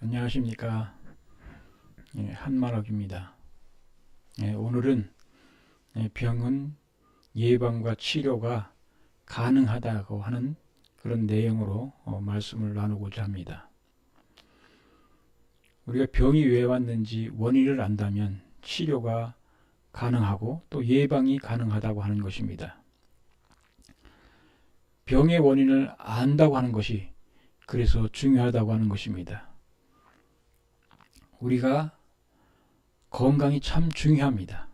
안녕하십니까. 한만옥입니다. 오늘은 병은 예방과 치료가 가능하다고 하는 그런 내용으로 말씀을 나누고자 합니다. 우리가 병이 왜 왔는지 원인을 안다면 치료가 가능하고 또 예방이 가능하다고 하는 것입니다. 병의 원인을 안다고 하는 것이 그래서 중요하다고 하는 것입니다. 우리가 건강이 참 중요합니다.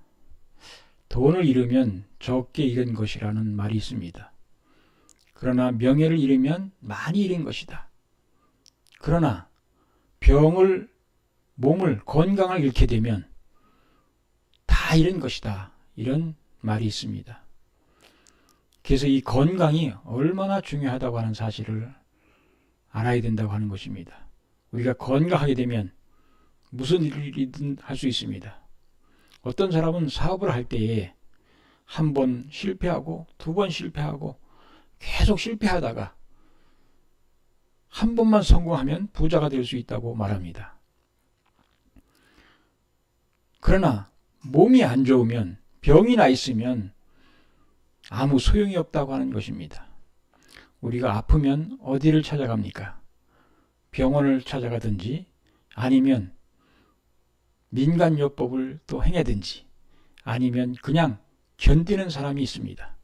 돈을 잃으면 적게 잃은 것이라는 말이 있습니다. 그러나 명예를 잃으면 많이 잃은 것이다. 그러나 몸을, 건강을 잃게 되면 다 잃은 것이다. 이런 말이 있습니다. 그래서 이 건강이 얼마나 중요하다고 하는 사실을 알아야 된다고 하는 것입니다. 우리가 건강하게 되면 무슨 일이든 할 수 있습니다. 어떤 사람은 사업을 할 때에 한 번 실패하고 두 번 실패하고 계속 실패하다가 한 번만 성공하면 부자가 될 수 있다고 말합니다. 그러나 몸이 안 좋으면, 병이 나 있으면 아무 소용이 없다고 하는 것입니다. 우리가 아프면 어디를 찾아갑니까? 병원을 찾아가든지 아니면 민간요법을 또 행하든지 아니면 그냥 견디는 사람이 있습니다.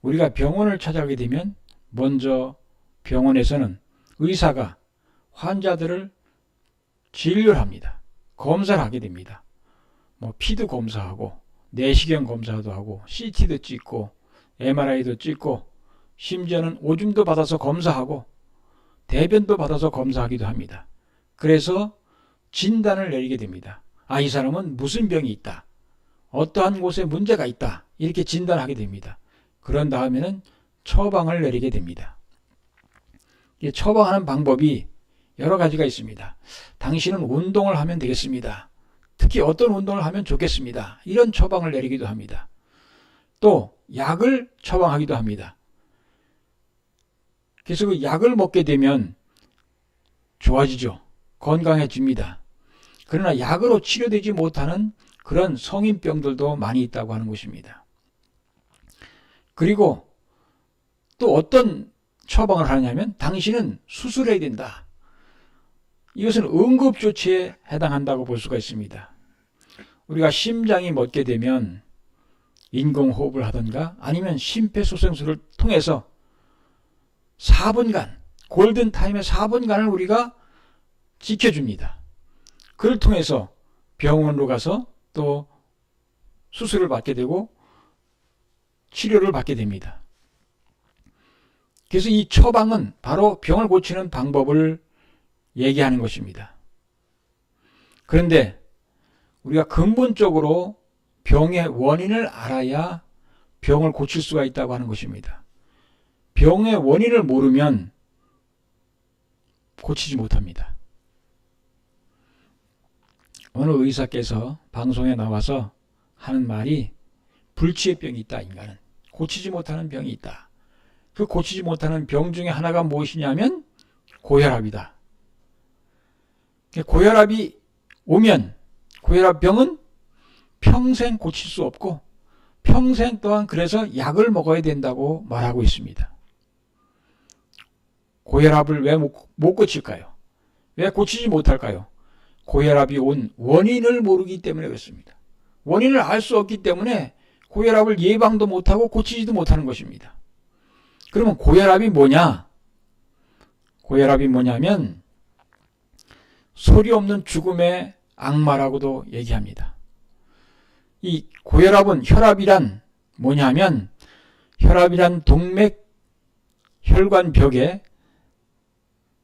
우리가 병원을 찾아가게 되면 먼저 병원에서는 의사가 환자들을 진료를 합니다. 검사를 하게 됩니다. 피도 검사하고 내시경 검사도 하고 CT도 찍고 MRI도 찍고 심지어는 오줌도 받아서 검사하고 대변도 받아서 검사하기도 합니다. 그래서 진단을 내리게 됩니다. 이 사람은 무슨 병이 있다. 어떠한 곳에 문제가 있다. 이렇게 진단하게 됩니다. 그런 다음에는 처방을 내리게 됩니다. 처방하는 방법이 여러 가지가 있습니다. 당신은 운동을 하면 되겠습니다. 특히 어떤 운동을 하면 좋겠습니다. 이런 처방을 내리기도 합니다. 또 약을 처방하기도 합니다. 그래서 그 약을 먹게 되면 좋아지죠. 건강해집니다. 그러나 약으로 치료되지 못하는 그런 성인병들도 많이 있다고 하는 것입니다. 그리고 또 어떤 처방을 하냐면 당신은 수술해야 된다. 이것은 응급조치에 해당한다고 볼 수가 있습니다. 우리가 심장이 멎게 되면 인공호흡을 하든가 아니면 심폐소생술을 통해서 4분간, 골든타임의 4분간을 우리가 지켜줍니다. 그를 통해서 병원으로 가서 또 수술을 받게 되고 치료를 받게 됩니다. 그래서 이 처방은 바로 병을 고치는 방법을 얘기하는 것입니다. 그런데 우리가 근본적으로 병의 원인을 알아야 병을 고칠 수가 있다고 하는 것입니다. 병의 원인을 모르면 고치지 못합니다. 어느 의사께서 방송에 나와서 하는 말이 불치의 병이 있다. 인간은 고치지 못하는 병이 있다. 그 고치지 못하는 병 중에 하나가 무엇이냐면 고혈압이다. 고혈압이 오면 고혈압병은 평생 고칠 수 없고 평생 또한 그래서 약을 먹어야 된다고 말하고 있습니다. 고혈압을 왜 못 고칠까요? 왜 고치지 못할까요? 고혈압이 온 원인을 모르기 때문에 그렇습니다. 원인을 알 수 없기 때문에 고혈압을 예방도 못하고 고치지도 못하는 것입니다. 그러면 고혈압이 뭐냐? 고혈압이 뭐냐면 소리 없는 죽음의 악마라고도 얘기합니다. 이 고혈압은 혈압이란 뭐냐면 혈압이란 동맥 혈관벽에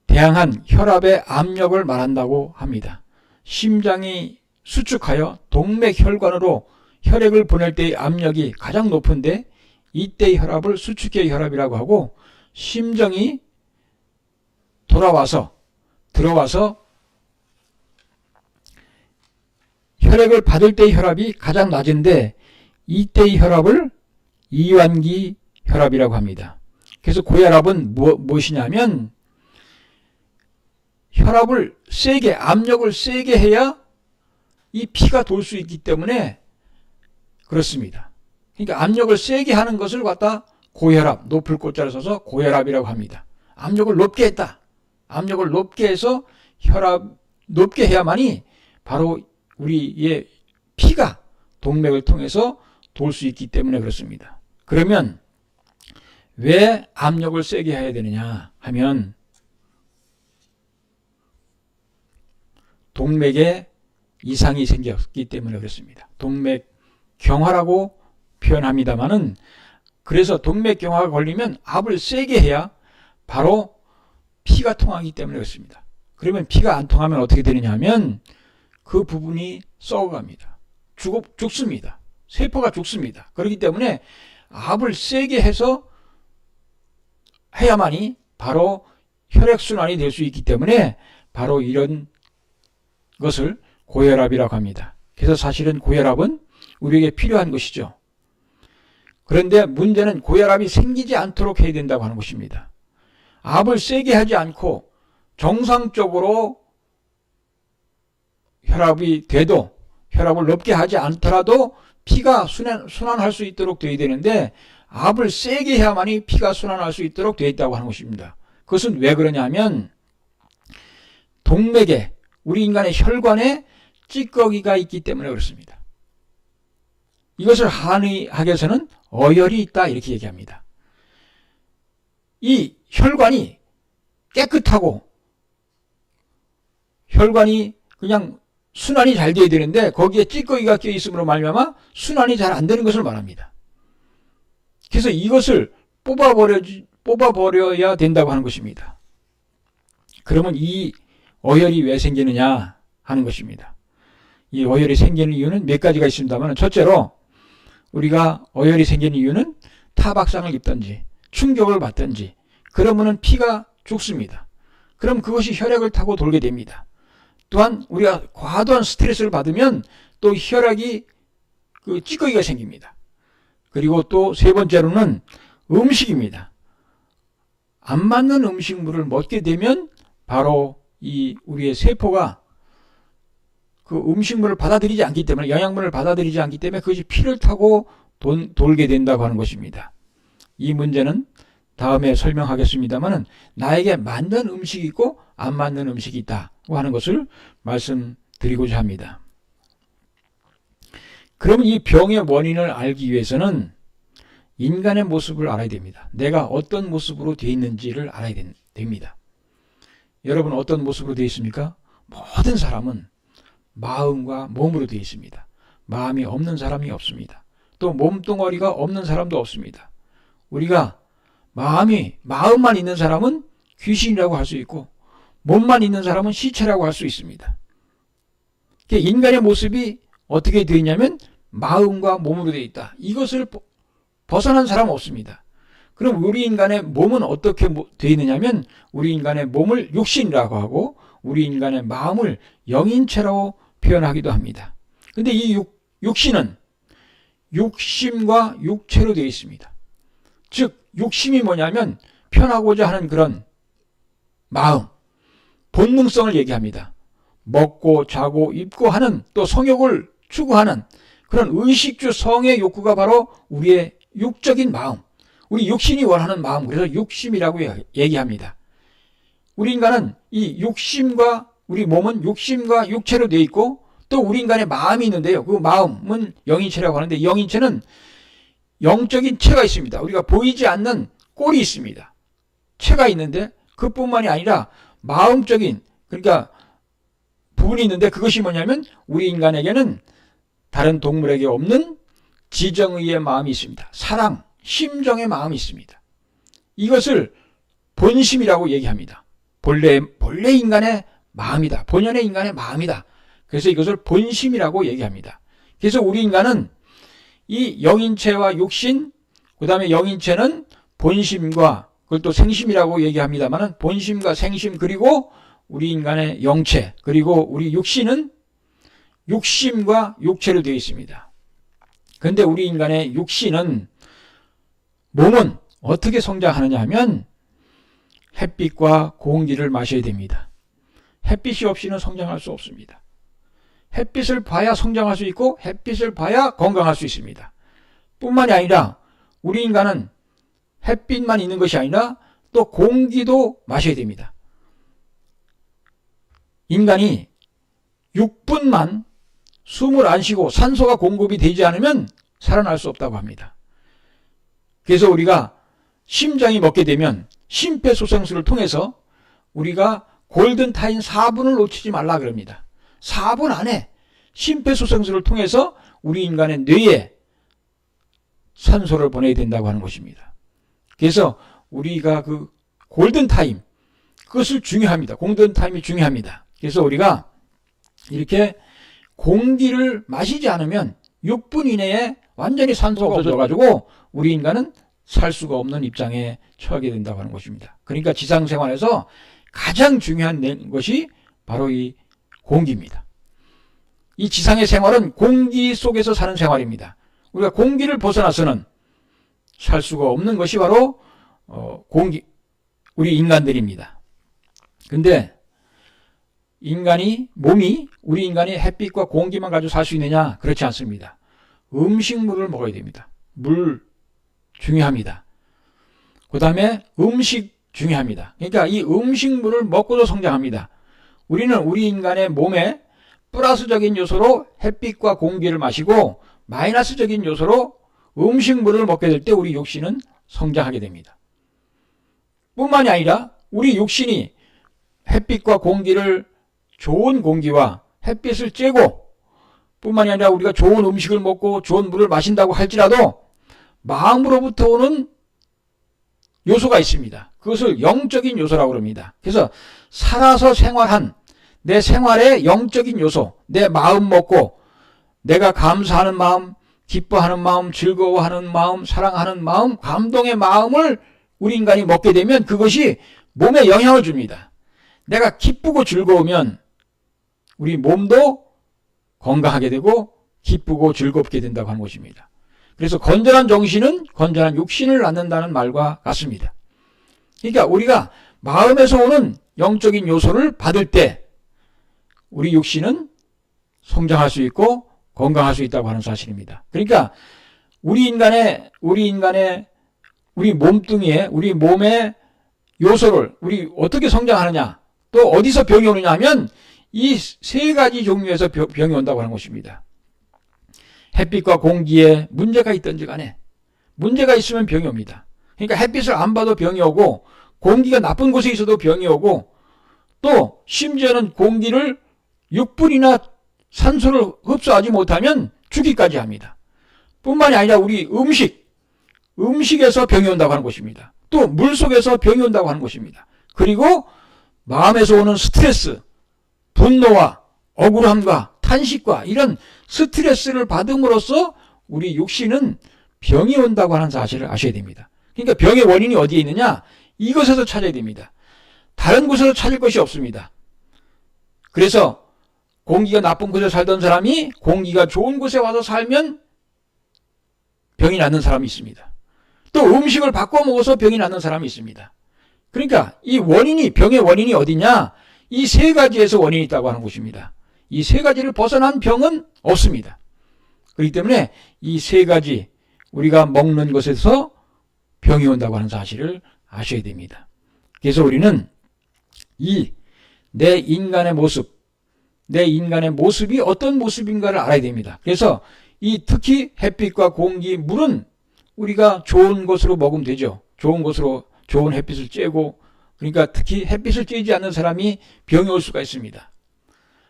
대항한 혈압의 압력을 말한다고 합니다. 심장이 수축하여 동맥 혈관으로 혈액을 보낼 때의 압력이 가장 높은데 이때의 혈압을 수축기의 혈압이라고 하고 심정이 들어와서 혈액을 받을 때의 혈압이 가장 낮은데 이때의 혈압을 이완기 혈압이라고 합니다. 그래서 고혈압은 무엇이냐면 혈압을 세게, 압력을 세게 해야 이 피가 돌 수 있기 때문에 그렇습니다. 그러니까 압력을 세게 하는 것을 갖다 고혈압, 높을 고자를 써서 고혈압이라고 합니다. 압력을 높게 했다. 압력을 높게 해서 혈압 높게 해야만이 바로 우리의 피가 동맥을 통해서 돌 수 있기 때문에 그렇습니다. 그러면 왜 압력을 세게 해야 되느냐 하면 동맥에 이상이 생겼기 때문에 그렇습니다. 동맥경화라고 표현합니다만은 그래서 동맥경화가 걸리면 압을 세게 해야 바로 피가 통하기 때문에 그렇습니다. 그러면 피가 안 통하면 어떻게 되느냐 하면 그 부분이 썩어갑니다. 죽습니다. 세포가 죽습니다. 그렇기 때문에 압을 세게 해서 해야만이 바로 혈액순환이 될 수 있기 때문에 바로 이런 것을 고혈압이라고 합니다. 그래서 사실은 고혈압은 우리에게 필요한 것이죠. 그런데 문제는 고혈압이 생기지 않도록 해야 된다고 하는 것입니다. 압을 세게 하지 않고 정상적으로 혈압이 돼도 혈압을 높게 하지 않더라도 피가 순환할 수 있도록 되어야 되는데 압을 세게 해야만이 피가 순환할 수 있도록 되어 있다고 하는 것입니다. 그것은 왜 그러냐면 동맥에 우리 인간의 혈관에 찌꺼기가 있기 때문에 그렇습니다. 이것을 한의학에서는 어혈이 있다 이렇게 얘기합니다. 이 혈관이 깨끗하고 혈관이 그냥 순환이 잘 돼야 되는데 거기에 찌꺼기가 껴 있음으로 말미암아 순환이 잘 안 되는 것을 말합니다. 그래서 이것을 뽑아버려야 된다고 하는 것입니다. 그러면 이 어혈이 왜 생기느냐 하는 것입니다. 이 어혈이 생기는 이유는 몇 가지가 있습니다만 첫째로 우리가 어혈이 생기는 이유는 타박상을 입든지 충격을 받든지 그러면은 피가 죽습니다. 그럼 그것이 혈액을 타고 돌게 됩니다. 또한 우리가 과도한 스트레스를 받으면 또 혈액이 찌꺼기가 생깁니다. 그리고 또 세 번째로는 음식입니다. 안 맞는 음식물을 먹게 되면 바로 이 우리의 세포가 그 음식물을 받아들이지 않기 때문에 영양분을 받아들이지 않기 때문에 그것이 피를 타고 돌게 된다고 하는 것입니다. 이 문제는 다음에 설명하겠습니다만 나에게 맞는 음식이 있고 안 맞는 음식이 있다고 하는 것을 말씀드리고자 합니다. 그러면 이 병의 원인을 알기 위해서는 인간의 모습을 알아야 됩니다. 내가 어떤 모습으로 되어 있는지를 알아야 됩니다. 여러분 어떤 모습으로 되어 있습니까? 모든 사람은 마음과 몸으로 되어 있습니다. 마음이 없는 사람이 없습니다. 또 몸뚱어리가 없는 사람도 없습니다. 우리가 마음만 있는 사람은 귀신이라고 할 수 있고 몸만 있는 사람은 시체라고 할 수 있습니다. 인간의 모습이 어떻게 되어 있냐면 마음과 몸으로 되어 있다. 이것을 벗어난 사람은 없습니다. 그럼 우리 인간의 몸은 어떻게 되어 있느냐면 우리 인간의 몸을 육신이라고 하고 우리 인간의 마음을 영인체라고 표현하기도 합니다. 근데 이 육신은 육심과 육체로 되어 있습니다. 즉 육심이 뭐냐면 편하고자 하는 그런 마음, 본능성을 얘기합니다. 먹고 자고 입고 하는 또 성욕을 추구하는 그런 의식주 성의 욕구가 바로 우리의 육적인 마음, 우리 육신이 원하는 마음, 그래서 육심이라고 얘기합니다. 우리 인간은 이 육심과 우리 몸은 육심과 육체로 되어 있고 또 우리 인간의 마음이 있는데요. 그 마음은 영인체라고 하는데 영인체는 영적인 체가 있습니다. 우리가 보이지 않는 꼴이 있습니다. 체가 있는데 그뿐만이 아니라 마음적인 그러니까 부분이 있는데 그것이 뭐냐면 우리 인간에게는 다른 동물에게 없는 지정의의 마음이 있습니다. 사랑, 심정의 마음이 있습니다. 이것을 본심이라고 얘기합니다. 본래 인간의 마음이다. 본연의 인간의 마음이다. 그래서 이것을 본심이라고 얘기합니다. 그래서 우리 인간은 이 영인체와 육신, 그 다음에 영인체는 본심과 그걸 또 생심이라고 얘기합니다만 본심과 생심 그리고 우리 인간의 영체 그리고 우리 육신은 육심과 육체로 되어 있습니다. 그런데 우리 인간의 육신은 몸은 어떻게 성장하느냐 하면 햇빛과 공기를 마셔야 됩니다. 햇빛이 없이는 성장할 수 없습니다. 햇빛을 봐야 성장할 수 있고 햇빛을 봐야 건강할 수 있습니다. 뿐만이 아니라 우리 인간은 햇빛만 있는 것이 아니라 또 공기도 마셔야 됩니다. 인간이 6분만 숨을 안 쉬고 산소가 공급이 되지 않으면 살아날 수 없다고 합니다. 그래서 우리가 심장이 먹게 되면 심폐소생술을 통해서 우리가 골든타임 4분을 놓치지 말라 그럽니다. 4분 안에 심폐소생술을 통해서 우리 인간의 뇌에 산소를 보내야 된다고 하는 것입니다. 그래서 우리가 그 골든타임, 그것을 중요합니다. 골든타임이 중요합니다. 그래서 우리가 이렇게 공기를 마시지 않으면 6분 이내에 완전히 산소가 없어져가지고 우리 인간은 살 수가 없는 입장에 처하게 된다고 하는 것입니다. 그러니까 지상생활에서 가장 중요한 것이 바로 이 공기입니다. 이 지상의 생활은 공기 속에서 사는 생활입니다. 우리가 공기를 벗어나서는 살 수가 없는 것이 바로 공기, 우리 인간들입니다. 근데 우리 인간이 햇빛과 공기만 가지고 살 수 있느냐? 그렇지 않습니다. 음식물을 먹어야 됩니다. 물 중요합니다. 그 다음에 음식 중요합니다. 그러니까 이 음식물을 먹고도 성장합니다. 우리는 우리 인간의 몸에 플러스적인 요소로 햇빛과 공기를 마시고 마이너스적인 요소로 음식물을 먹게 될 때 우리 육신은 성장하게 됩니다. 뿐만이 아니라 우리 육신이 햇빛과 공기를 좋은 공기와 햇빛을 쬐고 뿐만이 아니라 우리가 좋은 음식을 먹고 좋은 물을 마신다고 할지라도 마음으로부터 오는 요소가 있습니다. 그것을 영적인 요소라고 합니다. 그래서 살아서 생활한 내 생활의 영적인 요소, 내 마음 먹고 내가 감사하는 마음, 기뻐하는 마음, 즐거워하는 마음, 사랑하는 마음, 감동의 마음을 우리 인간이 먹게 되면 그것이 몸에 영향을 줍니다. 내가 기쁘고 즐거우면 우리 몸도 건강하게 되고 기쁘고 즐겁게 된다고 하는 것입니다. 그래서 건전한 정신은 건전한 육신을 낳는다는 말과 같습니다. 그러니까 우리가 마음에서 오는 영적인 요소를 받을 때 우리 육신은 성장할 수 있고 건강할 수 있다고 하는 사실입니다. 그러니까 우리 몸뚱이에, 우리 몸의 요소를 우리 어떻게 성장하느냐, 또 어디서 병이 오느냐 하면 이 세 가지 종류에서 병이 온다고 하는 것입니다. 햇빛과 공기에 문제가 있든지 간에 문제가 있으면 병이 옵니다. 그러니까 햇빛을 안 봐도 병이 오고 공기가 나쁜 곳에 있어도 병이 오고 또 심지어는 공기를 6분이나 산소를 흡수하지 못하면 죽기까지 합니다. 뿐만이 아니라 우리 음식에서 병이 온다고 하는 것입니다. 또 물속에서 병이 온다고 하는 것입니다. 그리고 마음에서 오는 스트레스, 분노와 억울함과 탄식과 이런 스트레스를 받음으로써 우리 육신은 병이 온다고 하는 사실을 아셔야 됩니다. 그러니까 병의 원인이 어디에 있느냐? 이것에서 찾아야 됩니다. 다른 곳에서 찾을 것이 없습니다. 그래서 공기가 나쁜 곳에 살던 사람이 공기가 좋은 곳에 와서 살면 병이 낫는 사람이 있습니다. 또 음식을 바꿔 먹어서 병이 낫는 사람이 있습니다. 그러니까 이 원인이, 병의 원인이 어디냐? 이 세 가지에서 원인이 있다고 하는 것입니다. 이 세 가지를 벗어난 병은 없습니다. 그렇기 때문에 이 세 가지 우리가 먹는 것에서 병이 온다고 하는 사실을 아셔야 됩니다. 그래서 우리는 내 인간의 모습이 어떤 모습인가를 알아야 됩니다. 그래서 특히 햇빛과 공기, 물은 우리가 좋은 것으로 먹으면 되죠. 좋은 것으로 좋은 햇빛을 쬐고, 그러니까 특히 햇빛을 쬐지 않는 사람이 병이 올 수가 있습니다.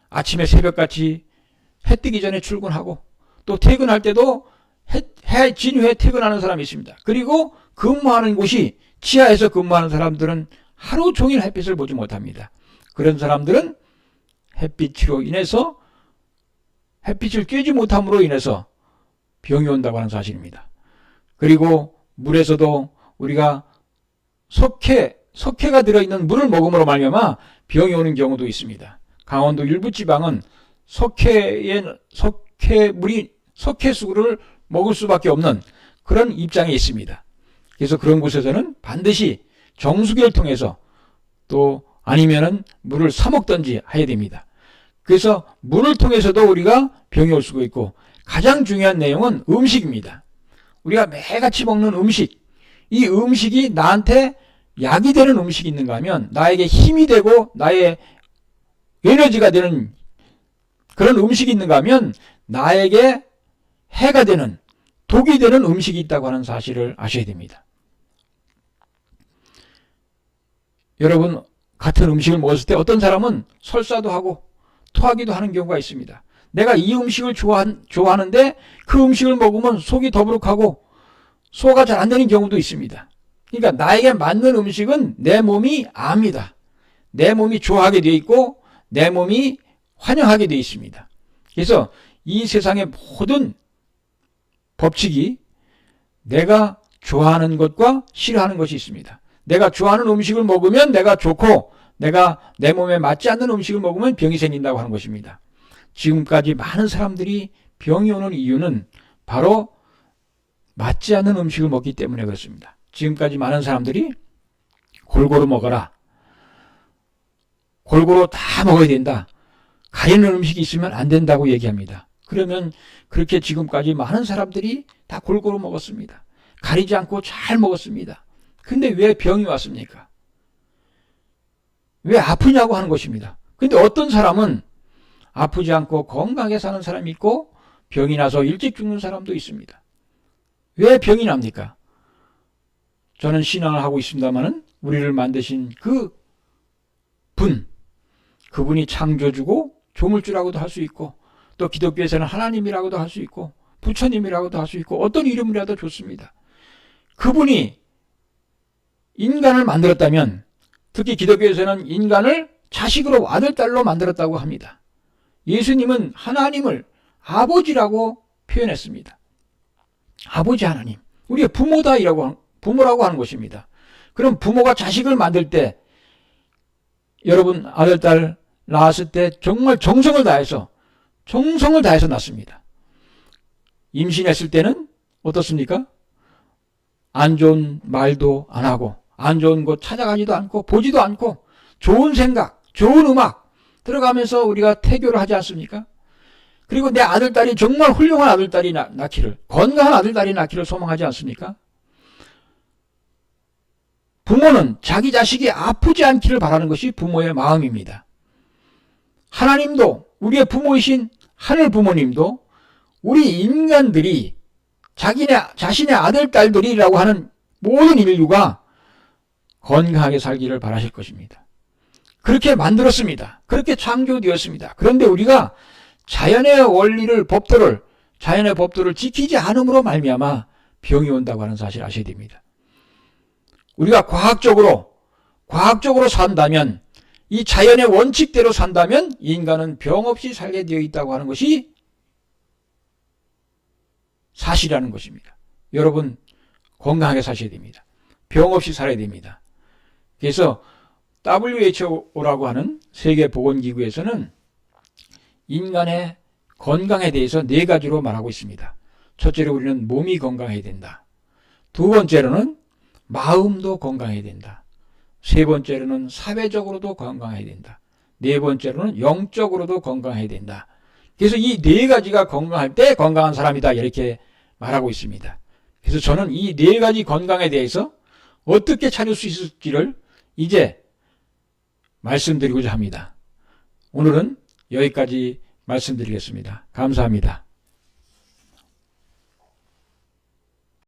아침에 새벽같이 해 뜨기 전에 출근하고 또 퇴근할 때도 해 진 후에 퇴근하는 사람이 있습니다. 그리고 근무하는 곳이 지하에서 근무하는 사람들은 하루 종일 햇빛을 보지 못합니다. 그런 사람들은 햇빛으로 인해서 햇빛을 쬐지 못함으로 인해서 병이 온다고 하는 사실입니다. 그리고 물에서도 우리가 석회가 들어있는 물을 먹음으로 말미암아 병이 오는 경우도 있습니다. 강원도 일부 지방은 석회수를 먹을 수밖에 없는 그런 입장에 있습니다. 그래서 그런 곳에서는 반드시 정수기를 통해서 또 아니면은 물을 사 먹든지 해야 됩니다. 그래서 물을 통해서도 우리가 병이 올 수가 있고, 가장 중요한 내용은 음식입니다. 우리가 매일같이 먹는 음식, 이 음식이 나한테 약이 되는 음식이 있는가 하면, 나에게 힘이 되고 나의 에너지가 되는 그런 음식이 있는가 하면 나에게 해가 되는, 독이 되는 음식이 있다고 하는 사실을 아셔야 됩니다. 여러분, 같은 음식을 먹었을 때 어떤 사람은 설사도 하고 토하기도 하는 경우가 있습니다. 내가 이 음식을 좋아하는데 그 음식을 먹으면 속이 더부룩하고 소화가 잘 안 되는 경우도 있습니다. 그러니까 나에게 맞는 음식은 내 몸이 압니다. 내 몸이 좋아하게 되어 있고 내 몸이 환영하게 되어 있습니다. 그래서 이 세상의 모든 법칙이 내가 좋아하는 것과 싫어하는 것이 있습니다. 내가 좋아하는 음식을 먹으면 내가 좋고, 내가 내 몸에 맞지 않는 음식을 먹으면 병이 생긴다고 하는 것입니다. 지금까지 많은 사람들이 병이 오는 이유는 바로 맞지 않는 음식을 먹기 때문에 그렇습니다. 지금까지 많은 사람들이 골고루 먹어라, 골고루 다 먹어야 된다, 가리는 음식이 있으면 안 된다고 얘기합니다. 그러면 그렇게 지금까지 많은 사람들이 다 골고루 먹었습니다. 가리지 않고 잘 먹었습니다. 근데 왜 병이 왔습니까? 왜 아프냐고 하는 것입니다. 근데 어떤 사람은 아프지 않고 건강하게 사는 사람이 있고 병이 나서 일찍 죽는 사람도 있습니다. 왜 병이 납니까? 저는 신앙을 하고 있습니다마는 우리를 만드신 그분이 창조주고 조물주라고도 할 수 있고, 또 기독교에서는 하나님이라고도 할 수 있고 부처님이라고도 할 수 있고 어떤 이름이라도 좋습니다. 그분이 인간을 만들었다면, 특히 기독교에서는 인간을 자식으로 아들, 딸로 만들었다고 합니다. 예수님은 하나님을 아버지라고 표현했습니다. 아버지 하나님, 우리의 부모라고 하는 것입니다. 그럼 부모가 자식을 만들 때, 여러분 아들, 딸 낳았을 때 정말 정성을 다해서 낳습니다. 임신했을 때는 어떻습니까? 안 좋은 말도 안 하고 안 좋은 곳 찾아가지도 않고 보지도 않고 좋은 생각, 좋은 음악 들어가면서 우리가 태교를 하지 않습니까? 그리고 내 아들, 딸이 정말 훌륭한 아들, 딸이 낳기를, 건강한 아들, 딸이 낳기를 소망하지 않습니까? 부모는 자기 자식이 아프지 않기를 바라는 것이 부모의 마음입니다. 하나님도, 우리의 부모이신 하늘 부모님도 우리 인간들이 자신의 아들, 딸들이라고 하는 모든 인류가 건강하게 살기를 바라실 것입니다. 그렇게 만들었습니다. 그렇게 창조되었습니다. 그런데 우리가 자연의 법도를 지키지 않음으로 말미암아 병이 온다고 하는 사실을 아셔야 됩니다. 우리가 과학적으로 산다면, 이 자연의 원칙대로 산다면 인간은 병 없이 살게 되어 있다고 하는 것이 사실이라는 것입니다. 여러분, 건강하게 사셔야 됩니다. 병 없이 살아야 됩니다. 그래서 WHO라고 하는 세계보건기구에서는 인간의 건강에 대해서 4가지로 말하고 있습니다. 첫째로 우리는 몸이 건강해야 된다. 두 번째로는 마음도 건강해야 된다. 세 번째로는 사회적으로도 건강해야 된다. 네 번째로는 영적으로도 건강해야 된다. 그래서 이 4가지가 건강할 때 건강한 사람이다, 이렇게 말하고 있습니다. 그래서 저는 이 4가지 건강에 대해서 어떻게 찾을 수 있을지를 이제 말씀드리고자 합니다. 오늘은 여기까지 말씀드리겠습니다. 감사합니다.